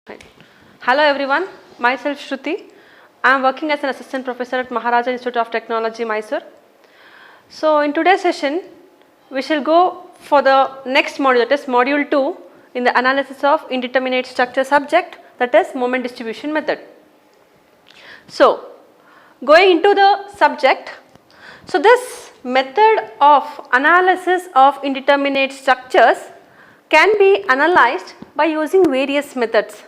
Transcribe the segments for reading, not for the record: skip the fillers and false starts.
Right. Hello everyone, myself Shruti. I am working as an assistant professor at Maharaja Institute of Technology, Mysore. So in today's session, we shall go for the next module, that is module 2 in the analysis of indeterminate structure subject, that is moment distribution method. So going into the subject, so this method of analysis of indeterminate structures can be analyzed by using various methods.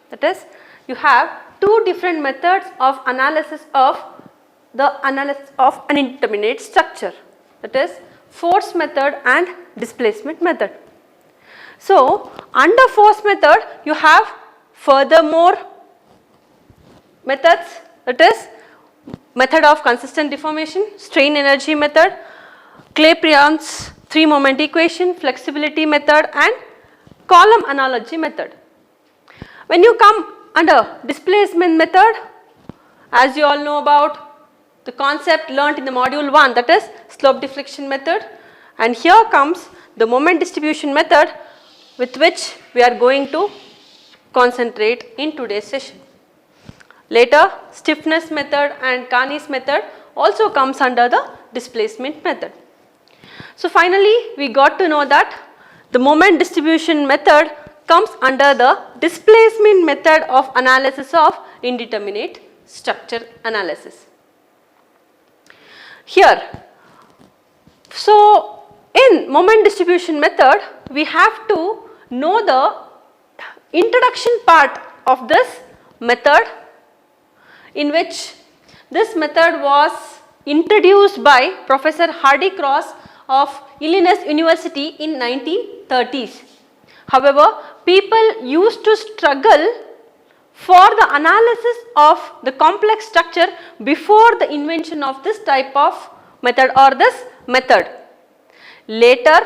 That is, you have two different methods of analysis of an indeterminate structure, that is force method and displacement method. So under force method you have furthermore methods, that is method of consistent deformation, strain energy method, Clapeyron's 3-moment equation, flexibility method and column analogy method. When you come under displacement method, as you all know about the concept learnt in the module 1, that is slope deflection method, and here comes the moment distribution method with which we are going to concentrate in today's session. Later, stiffness method and Carney's method also comes under the displacement method. So finally, we got to know that the moment distribution method comes under the displacement method of analysis of indeterminate structure analysis. Here, so in moment distribution method, we have to know the introduction part of this method, in which this method was introduced by Professor Hardy Cross of Illinois University in 1930s. However, people used to struggle for the analysis of the complex structure before the invention of this type of method or this method. Later,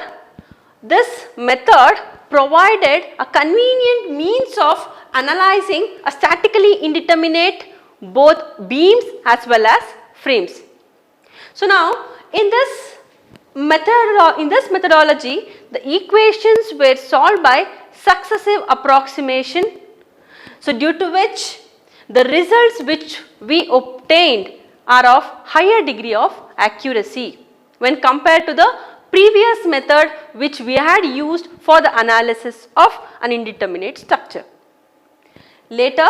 this method provided a convenient means of analyzing a statically indeterminate both beams as well as frames. So now in this methodology, the equations were solved by successive approximation. So due to which the results which we obtained are of higher degree of accuracy when compared to the previous method which we had used for the analysis of an indeterminate structure. Later,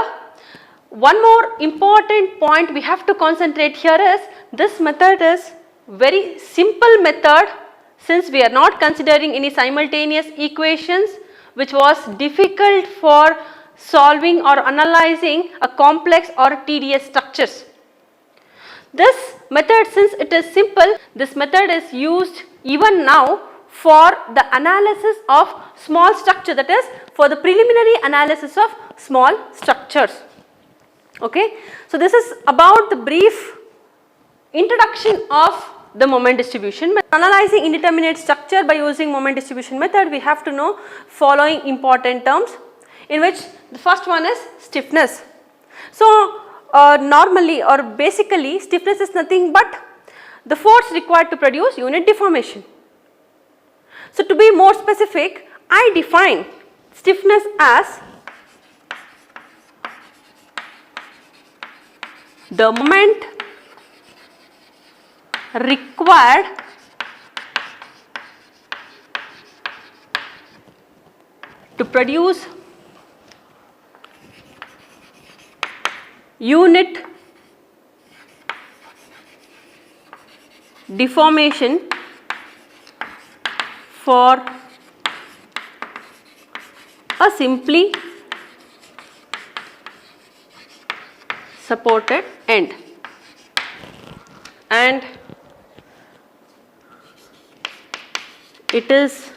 one more important point we have to concentrate here is this method is very simple method, since we are not considering any simultaneous equations which was difficult for solving or analyzing a complex or tedious structures. This method, since it is simple, this method is used even now for the analysis of small structure, that is for the preliminary analysis of small structures. Okay. So this is about the brief introduction of the moment distribution method. Analyzing indeterminate structure by using moment distribution method, we have to know following important terms, in which the first one is stiffness. So normally or basically stiffness is nothing but the force required to produce unit deformation. So to be more specific, I define stiffness as the moment required to produce unit deformation for a simply supported end, and it is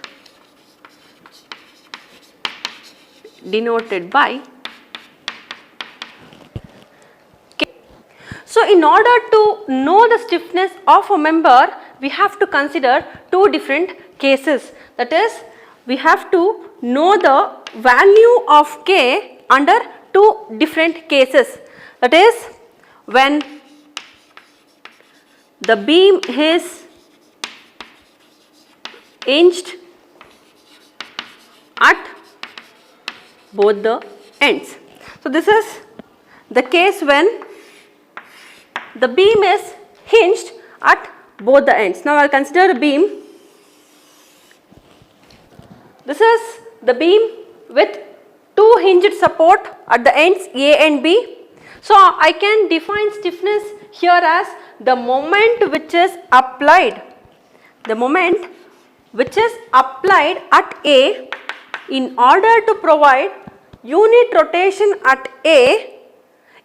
denoted by K. So in order to know the stiffness of a member, we have to consider two different cases, that is we have to know the value of K under two different cases, that is when the beam is hinged at both the ends. So this is the case when the beam is hinged at both the ends. Now I will consider a beam. This is the beam with two hinged support at the ends A and B. So I can define stiffness here as the moment which is applied, the moment which is applied at A in order to provide unit rotation at A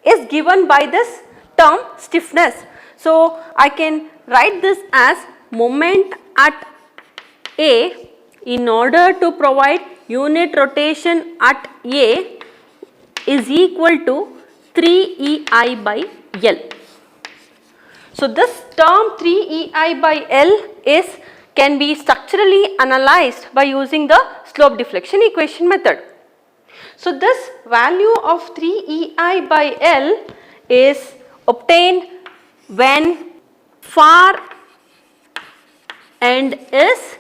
is given by this term stiffness. So I can write this as moment at A in order to provide unit rotation at A is equal to 3EI by L. So this term 3EI by L can be structurally analyzed by using the slope deflection equation method. So this value of 3EI by L is obtained when far end is.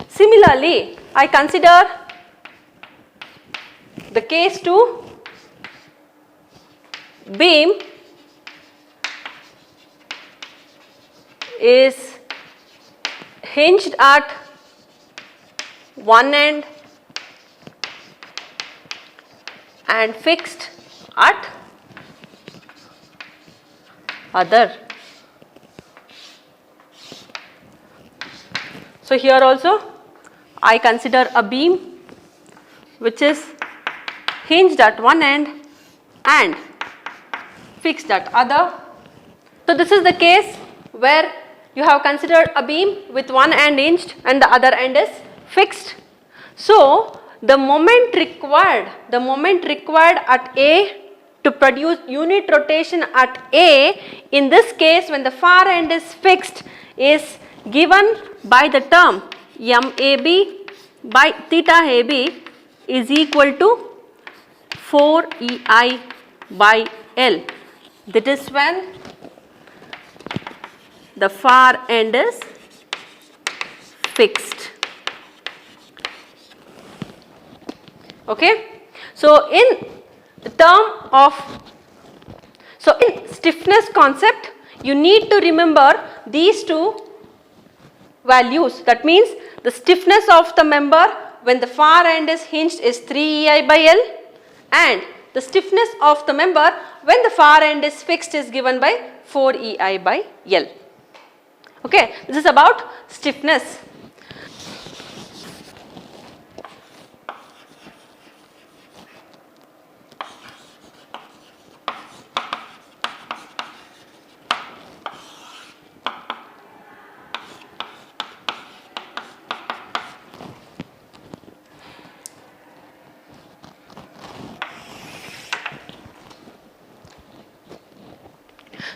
Similarly, I consider the case 2, beam is hinged at one end and fixed at other. So here also I consider a beam which is hinged at one end and fixed at other. So this is the case where you have considered a beam with one end hinged and the other end is fixed. So the moment required at A to produce unit rotation at A, in this case when the far end is fixed, is given by the term MAB by theta AB is equal to 4EI by L. That is when the far end is fixed. Okay. So in stiffness concept, you need to remember these two values. That means the stiffness of the member when the far end is hinged is 3EI by L, and the stiffness of the member when the far end is fixed is given by 4EI by L. Okay, this is about stiffness.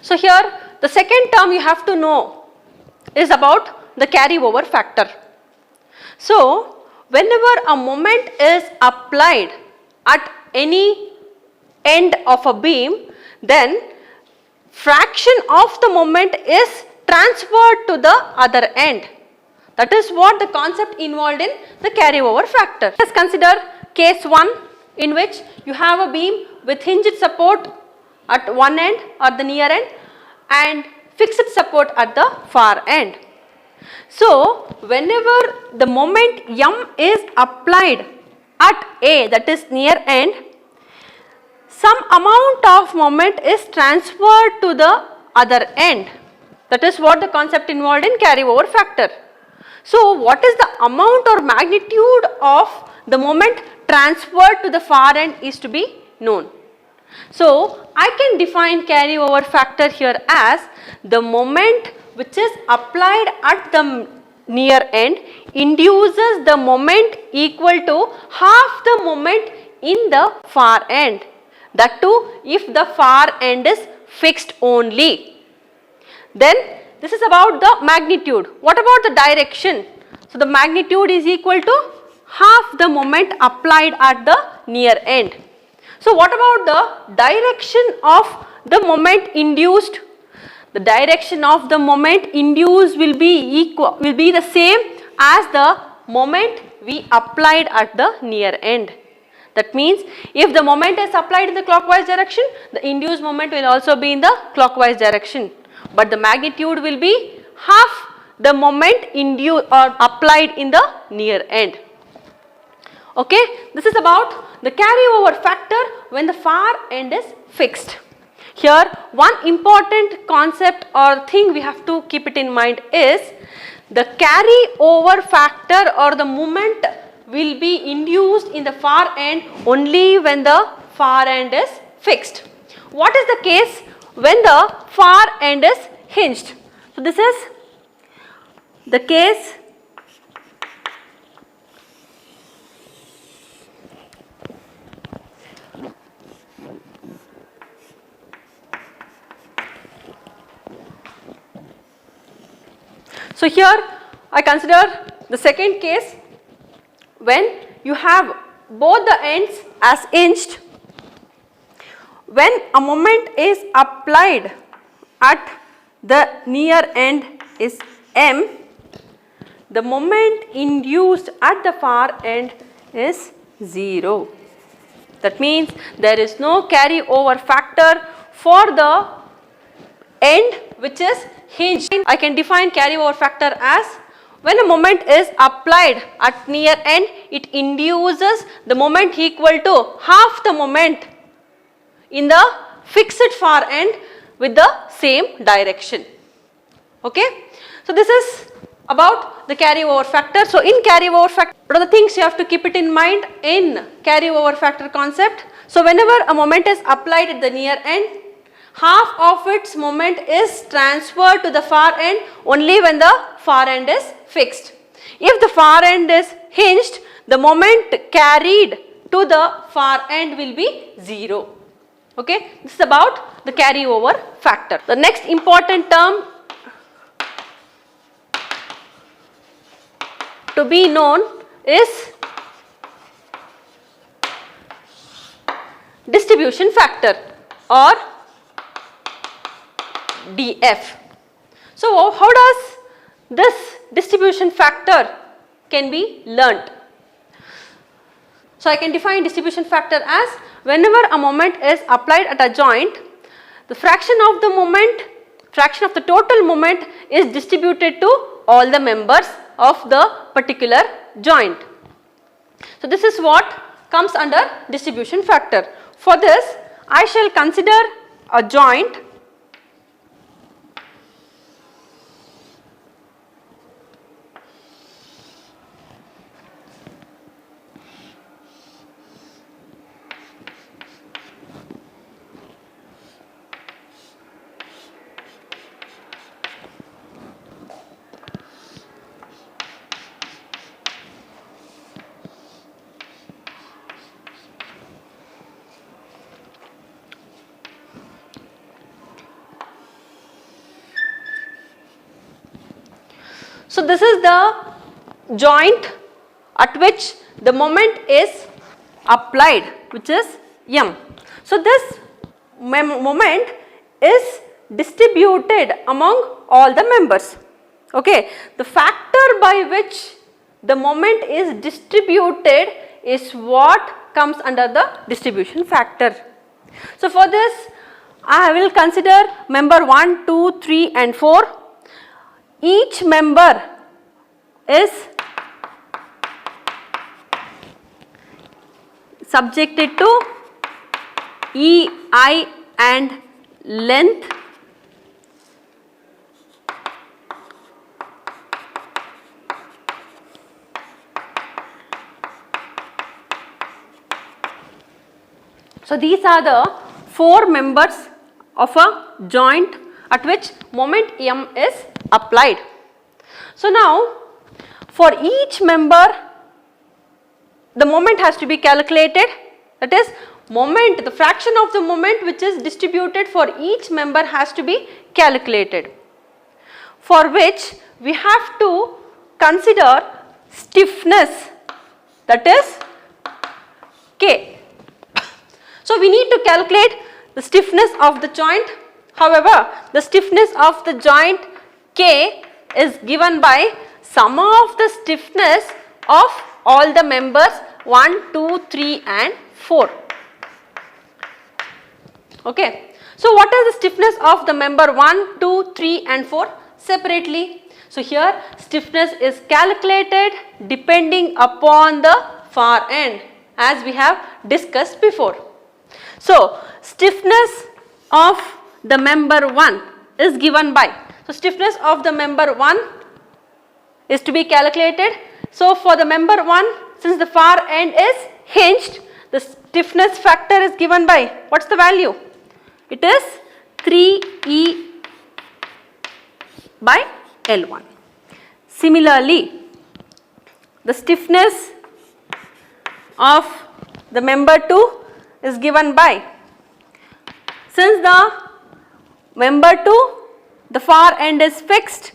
So here the second term you have to know is about the carryover factor. So whenever a moment is applied at any end of a beam, then fraction of the moment is transferred to the other end. That is what the concept involved in the carryover factor. Let us consider case 1 in which you have a beam with hinged support at one end or the near end and fixed support at the far end. So whenever the moment M is applied at A, that is near end, some amount of moment is transferred to the other end. That is what the concept involved in carryover factor. So what is the amount or magnitude of the moment transferred to the far end is to be known. So I can define carryover factor here as the moment which is applied at the near end induces the moment equal to half the moment in the far end. That too if the far end is fixed only. Then this is about the magnitude. What about the direction? So the magnitude is equal to half the moment applied at the near end. So what about the direction of the moment induced? The direction of the moment induced will be the same as the moment we applied at the near end. That means if the moment is applied in the clockwise direction, the induced moment will also be in the clockwise direction, but the magnitude will be half the moment induced or applied in the near end. Okay, this is about the carryover factor when the far end is fixed. Here one important concept or thing we have to keep it in mind is the carryover factor or the moment will be induced in the far end only when the far end is fixed. What is the case when the far end is hinged? So this is the case So here I consider the second case when you have both the ends as hinged. When a moment is applied at the near end is m, the moment induced at the far end is 0. That means there is no carryover factor for the end which is hinged. I can define carryover factor as when a moment is applied at near end, it induces the moment equal to half the moment in the fixed far end with the same direction. Okay. So this is about the carryover factor. So in carryover factor, what are the things you have to keep it in mind in carryover factor concept? So whenever a moment is applied at the near end, half of its moment is transferred to the far end only when the far end is fixed. If the far end is hinged, the moment carried to the far end will be 0. Okay, this is about the carryover factor. The next important term to be known is distribution factor or DF. So how does this distribution factor can be learnt? So I can define distribution factor as whenever a moment is applied at a joint, the fraction of the total moment is distributed to all the members of the particular joint. So this is what comes under distribution factor. For this, I shall consider a joint So this is the joint at which the moment is applied, which is M. So this moment is distributed among all the members. Okay, the factor by which the moment is distributed is what comes under the distribution factor. So for this, I will consider member 1, 2, 3 and 4. Each member is subjected to EI and length . So these are the 4 members of a joint at which moment M is applied. So now for each member the moment has to be calculated, that is moment, the fraction of the moment which is distributed for each member has to be calculated, for which we have to consider stiffness, that is K. So we need to calculate the stiffness of the joint. However, the stiffness of the joint K is given by sum of the stiffness of all the members 1, 2, 3 and 4. Okay. So what is the stiffness of the member 1, 2, 3 and 4 separately? So here stiffness is calculated depending upon the far end as we have discussed before. So stiffness of the member 1 is given by, so stiffness of the member 1 is to be calculated. So for the member 1, since the far end is hinged, the stiffness factor is given by, what's the value? It is 3E by L1. Similarly, the stiffness of the member 2 is given by, since the member 2, the far end is fixed,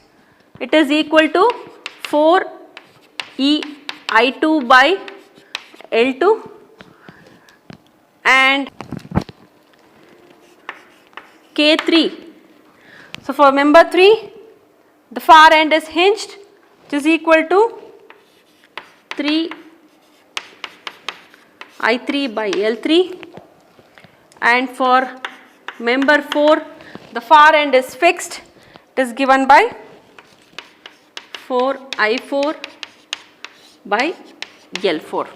it is equal to 4E I2 by L2 and K3. So for member 3, the far end is hinged, which is equal to 3 I3 by L3, and for member 4, the far end is fixed, it is given by 4 I4 by L4.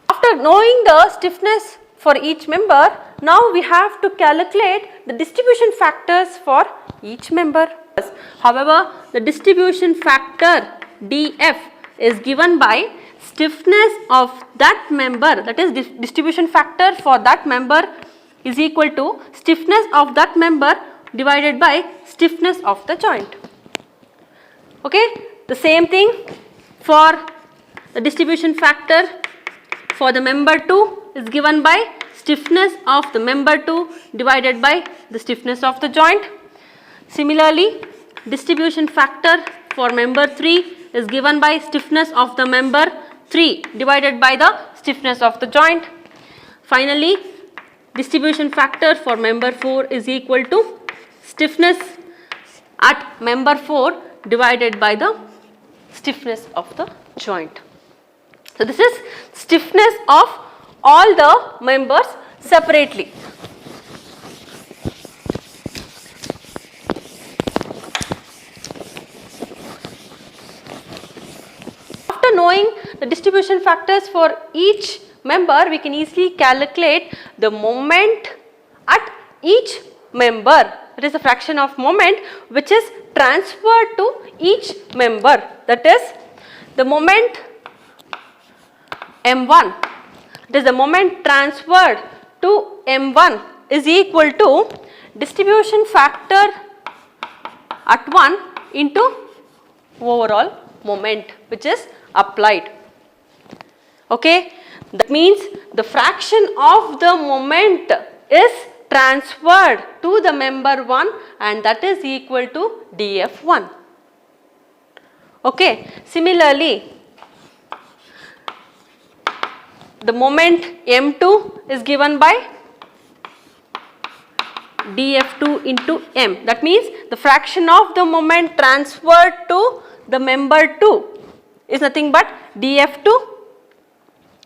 After knowing the stiffness for each member, now we have to calculate the distribution factors for each member. However, the distribution factor dF is given by stiffness of that member, that is distribution factor for that member is equal to stiffness of that member divided by stiffness of the joint. Okay, the same thing for the distribution factor for the member 2 is given by stiffness of the member 2 divided by the stiffness of the joint. Similarly, distribution factor for member 3 is given by stiffness of the member 3 divided by the stiffness of the joint. Finally, distribution factor for member 4 is equal to stiffness at member 4 divided by the stiffness of the joint. So this is stiffness of all the members separately. After knowing the distribution factors for each member, we can easily calculate the moment at each member. It is a fraction of moment which is transferred to each member, that is the moment M1, it is the moment transferred to M1 is equal to distribution factor at 1 into overall moment which is applied. Okay, that means the fraction of the moment is transferred to the member 1 and that is equal to dF1. Okay, similarly, the moment M2 is given by dF2 into M. That means the fraction of the moment transferred to the member 2 is nothing but dF2.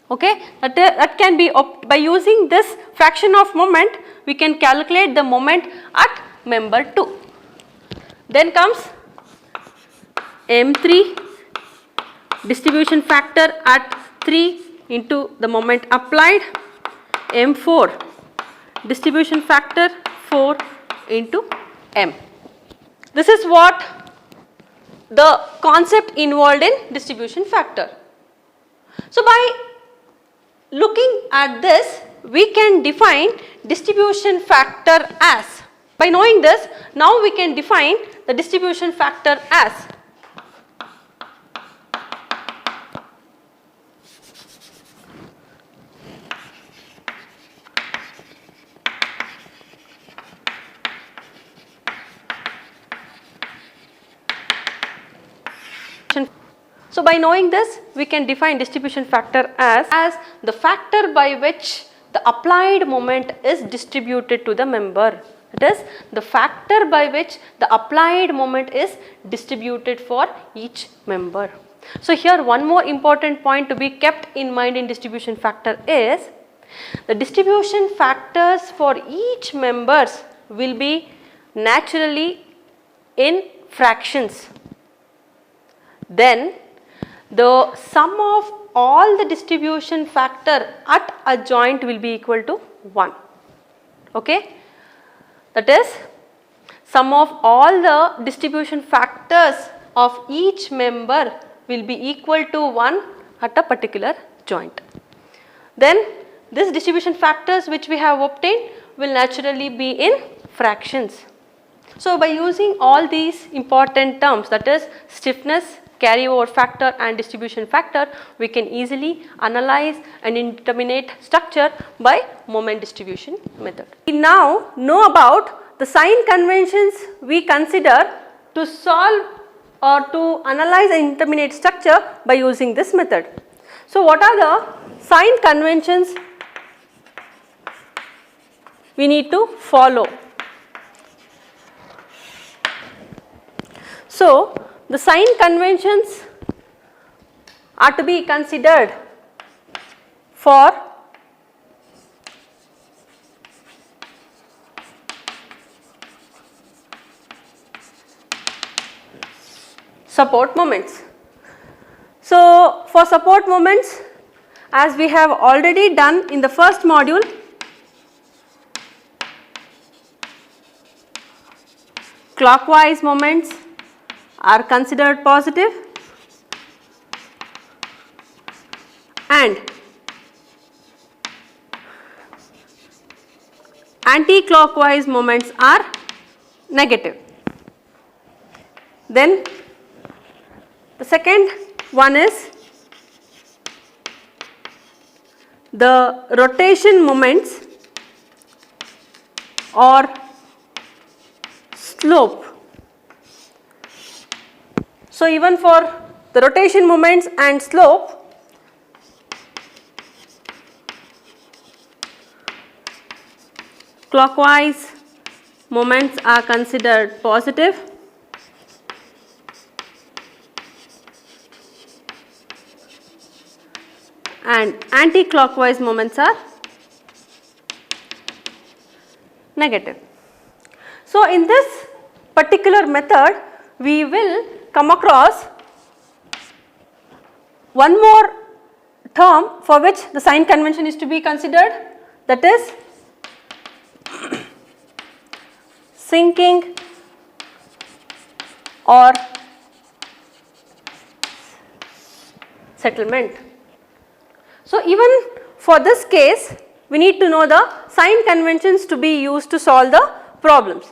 Okay, that can be by using this fraction of moment we can calculate the moment at member 2. Then comes M3, distribution factor at 3 into the moment applied, M4, distribution factor 4 into M. This is what the concept involved in distribution factor. So by looking at this, we can define distribution factor as, by knowing this, now we can define the distribution factor as So by knowing this, we can define distribution factor as the factor by which the applied moment is distributed to the member. That is the factor by which the applied moment is distributed for each member. So here one more important point to be kept in mind in distribution factor is the distribution factors for each members will be naturally in fractions. Then the sum of all the distribution factor at a joint will be equal to 1. Okay? That is, sum of all the distribution factors of each member will be equal to 1 at a particular joint. Then this distribution factors which we have obtained will naturally be in fractions. So by using all these important terms, that is stiffness, carryover factor and distribution factor, we can easily analyze and indeterminate structure by moment distribution method. We now know about the sign conventions we consider to solve or to analyze and indeterminate structure by using this method. So what are the sign conventions we need to follow? So the sign conventions are to be considered for support moments. So for support moments, as we have already done in the first module, clockwise moments are considered positive and anti-clockwise moments are negative. Then the second one is the rotation moments or slope. So even for the rotation moments and slope, clockwise moments are considered positive and anti-clockwise moments are negative. So in this particular method, we will come across one more term for which the sign convention is to be considered, that is sinking or settlement. So even for this case, we need to know the sign conventions to be used to solve the problems.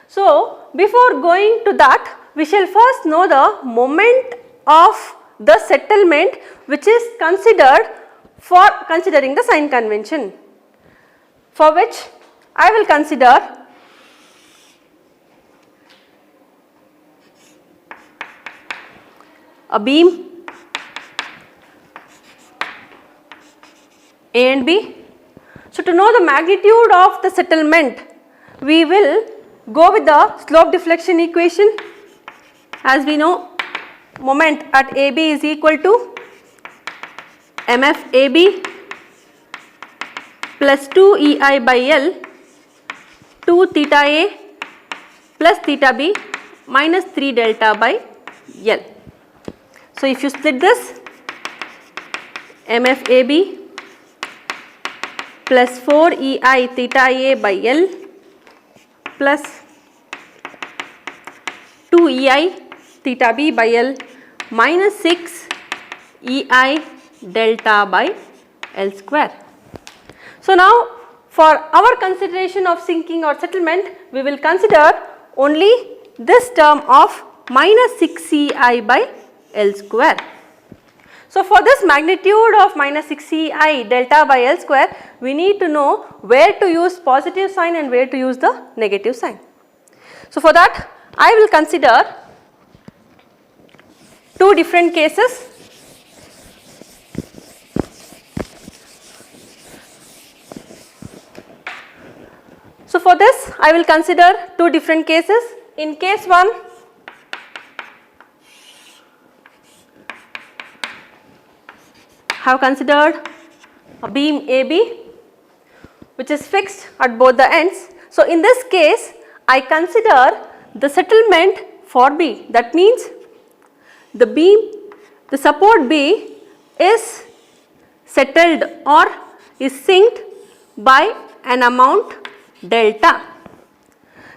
So before going to that, we shall first know the moment of the settlement which is considered for considering the sign convention, for which I will consider a beam A and B. So to know the magnitude of the settlement, we will go with the slope deflection equation. As we know, moment at AB is equal to MF AB plus 2 EI by L 2 theta A plus theta B minus 3 delta by L. So if you split this, MF AB plus 4 EI theta A by L plus 2 EI theta B by L minus 6 EI delta by L square. So now for our consideration of sinking or settlement, we will consider only this term of minus 6 EI by L square. So for this magnitude of minus 6 EI delta by L square, we need to know where to use positive sign and where to use the negative sign. So for that, I will consider two different cases. So for for this I will consider two different cases. In case 1, I have considered a beam AB which is fixed at both the ends. So, in this case I consider the settlement for B, that means the beam, the support B is settled or is synced by an amount delta.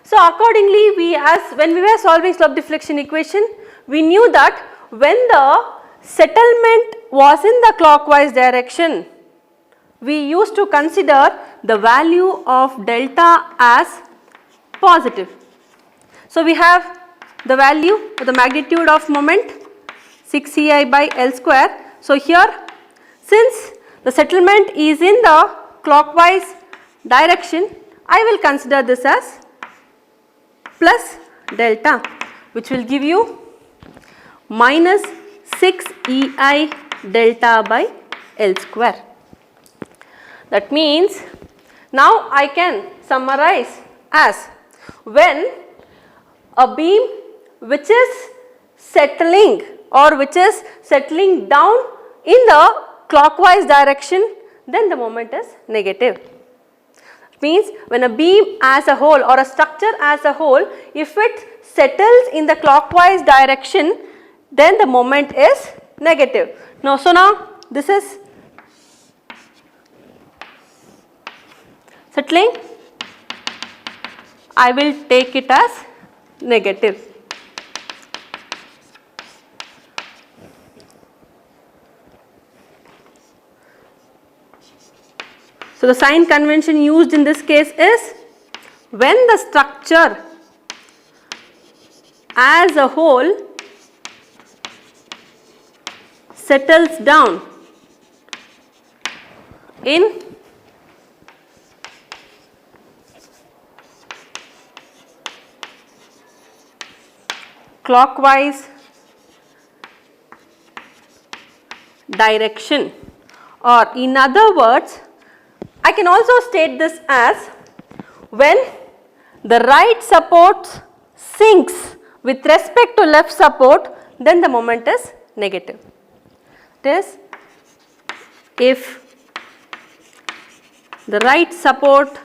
So, accordingly when we were solving slope deflection equation, we knew that when the settlement was in the clockwise direction, we used to consider the value of delta as positive. So, we have the value of the magnitude of moment 6 Ci by L square. So, here since the settlement is in the clockwise direction, I will consider this as plus delta, which will give you minus 6 Ei delta by L square. That means now I can summarize as when a beam which is settling or which is settling down in the clockwise direction, then the moment is negative. Means when a beam as a whole or a structure as a whole, if it settles in the clockwise direction, then the moment is negative. Now, so now this is settling, I will take it as negative. So, the sign convention used in this case is when the structure as a whole settles down in clockwise direction, or in other words, I can also state this as when the right support sinks with respect to left support, then the moment is negative. That is, if the right support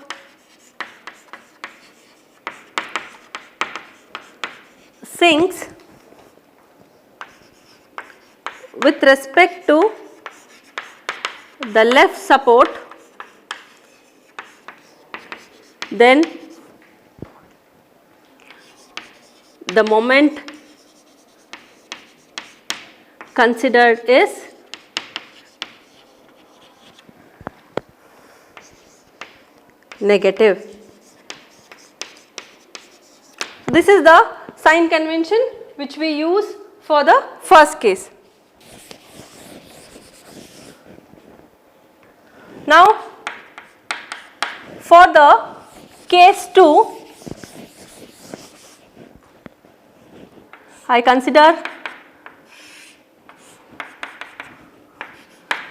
sinks with respect to the left support, then the moment considered is negative. This is the sign convention which we use for the first case. Now, for the case 2, I consider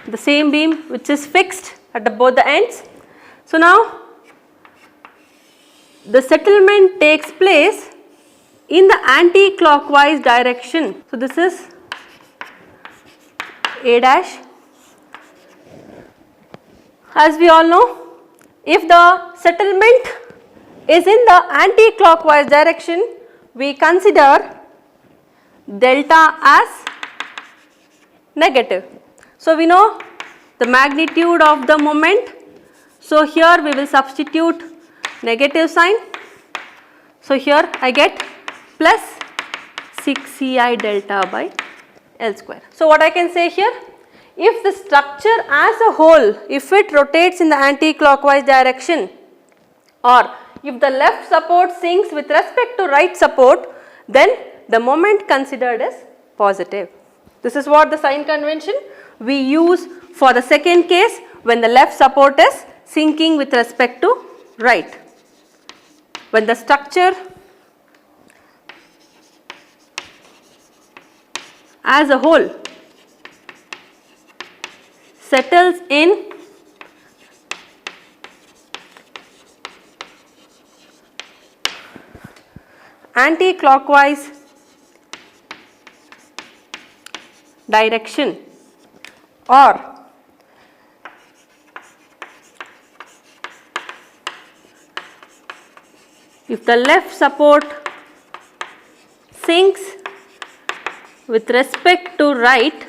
the same beam which is fixed at both the ends. So, now the settlement takes place in the anti-clockwise direction. So, this is A dash. As we all know, if the settlement is in the anti-clockwise direction, we consider delta as negative. So, we know the magnitude of the moment. So, here we will substitute negative sign. So, here I get plus 6 Ci delta by L square. So, what I can say here, if the structure as a whole, if it rotates in the anti-clockwise direction, or if the left support sinks with respect to right support, then the moment considered is positive. This is what the sign convention we use for the second case when the left support is sinking with respect to right. When the structure as a whole settles in anti-clockwise direction, or if the left support sinks with respect to right,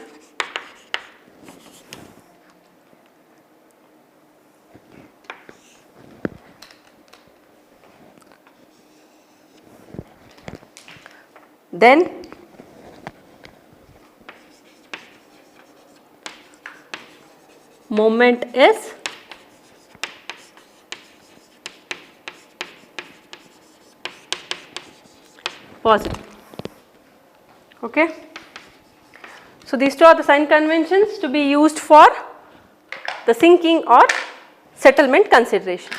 then moment is positive. Okay. So these two are the sign conventions to be used for the sinking or settlement consideration.